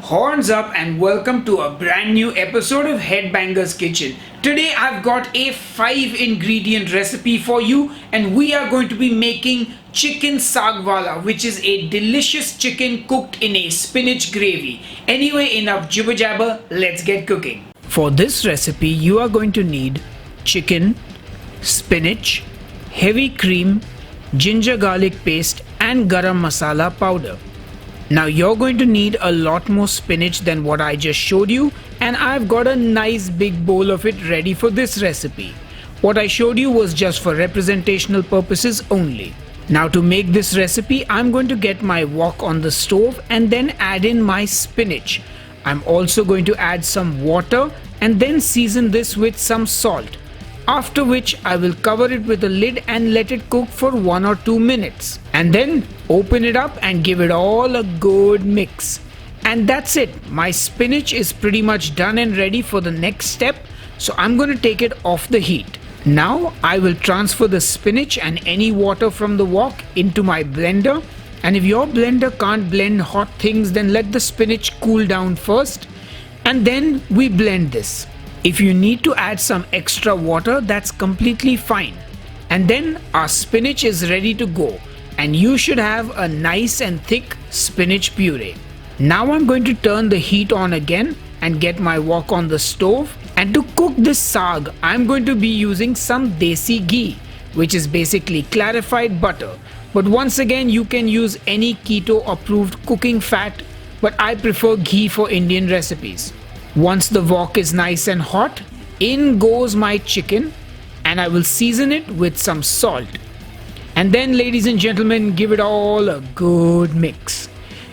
Horns up and welcome to a brand new episode of Headbangers Kitchen. Today I've got a 5 ingredient recipe for you and we are going to be making Chicken Saagwala, which is a delicious chicken cooked in a spinach gravy. Anyway, enough jibber jabber, let's get cooking. For this recipe you are going to need chicken, spinach, heavy cream, ginger garlic paste and garam masala powder. Now you're going to need a lot more spinach than what I just showed you, and I've got a nice big bowl of it ready for this recipe. What I showed you was just for representational purposes only. Now to make this recipe, I'm going to get my wok on the stove and then add in my spinach. I'm also going to add some water and then season this with some salt. After which I will cover it with a lid and let it cook for 1 or 2 minutes. And then open it up and give it all a good mix. And that's it. My spinach is pretty much done and ready for the next step. So I'm going to take it off the heat. Now I will transfer the spinach and any water from the wok into my blender. And if your blender can't blend hot things, then let the spinach cool down first. And then we blend this. If you need to add some extra water, that's completely fine. And then our spinach is ready to go. And you should have a nice and thick spinach puree. Now I'm going to turn the heat on again and get my wok on the stove. And to cook this saag, I'm going to be using some desi ghee, which is basically clarified butter. But once again, you can use any keto approved cooking fat, but I prefer ghee for Indian recipes. Once the wok is nice and hot, in goes my chicken and I will season it with some salt. And then, ladies and gentlemen, give it all a good mix.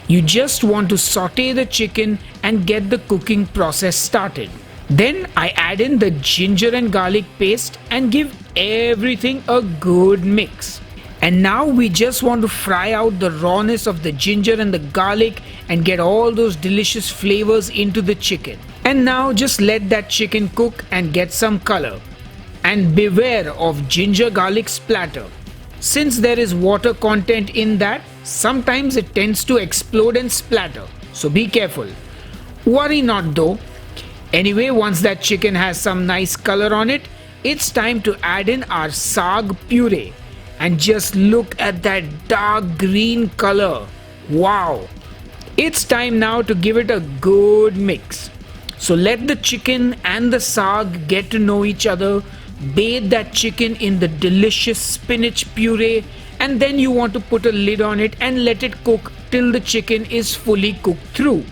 You just want to saute the chicken and get the cooking process started. Then I add in the ginger and garlic paste and give everything a good mix. And now we just want to fry out the rawness of the ginger and the garlic and get all those delicious flavors into the chicken. And now just let that chicken cook and get some color. And beware of ginger garlic splatter. Since there is water content in that, sometimes it tends to explode and splatter. So be careful. Worry not though. Anyway, once that chicken has some nice color on it, it's time to add in our saag puree. And just look at that dark green color. Wow! It's time now to give it a good mix. So let the chicken and the saag get to know each other. Bathe that chicken in the delicious spinach puree. And then you want to put a lid on it and let it cook till the chicken is fully cooked through.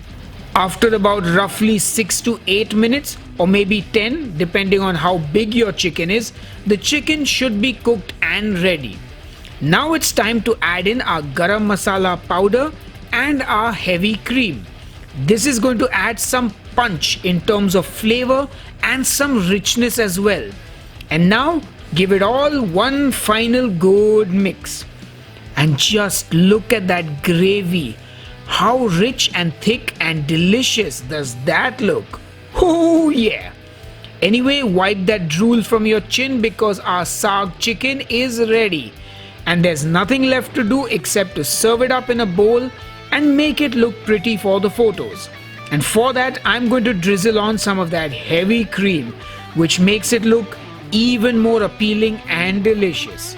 After about roughly 6 to 8 minutes or maybe 10 depending on how big your chicken is, the chicken should be cooked and ready. Now it's time to add in our garam masala powder and our heavy cream. This is going to add some punch in terms of flavor and some richness as well. And now give it all one final good mix. And just look at that gravy. How rich and thick and delicious does that look? Oh yeah! Anyway, wipe that drool from your chin because our saag chicken is ready. And there's nothing left to do except to serve it up in a bowl and make it look pretty for the photos. And for that, I'm going to drizzle on some of that heavy cream, which makes it look even more appealing and delicious.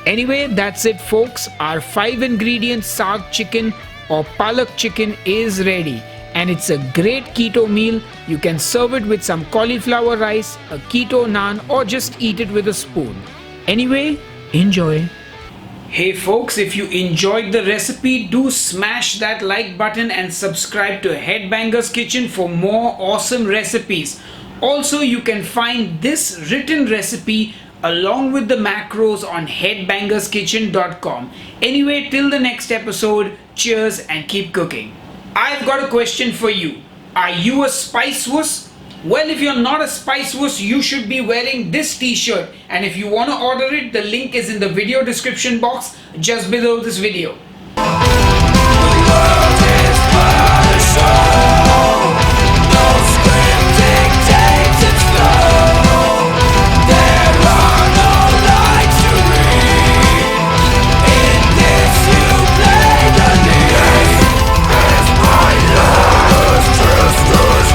Anyway, that's it folks. Our 5 ingredient saag chicken or palak chicken is ready. And it's a great keto meal. You can serve it with some cauliflower rice, a keto naan, or just eat it with a spoon. Anyway, enjoy. Hey folks, if you enjoyed the recipe, do smash that like button and subscribe to Headbangers Kitchen for more awesome recipes. Also, you can find this written recipe along with the macros on headbangerskitchen.com. Anyway, till the next episode, cheers and keep cooking. I've got a question for you. Are you a spice wuss? Well, if you're not a spice wuss, you should be wearing this t-shirt. And if you want to order it, the link is in the video description box just below this video.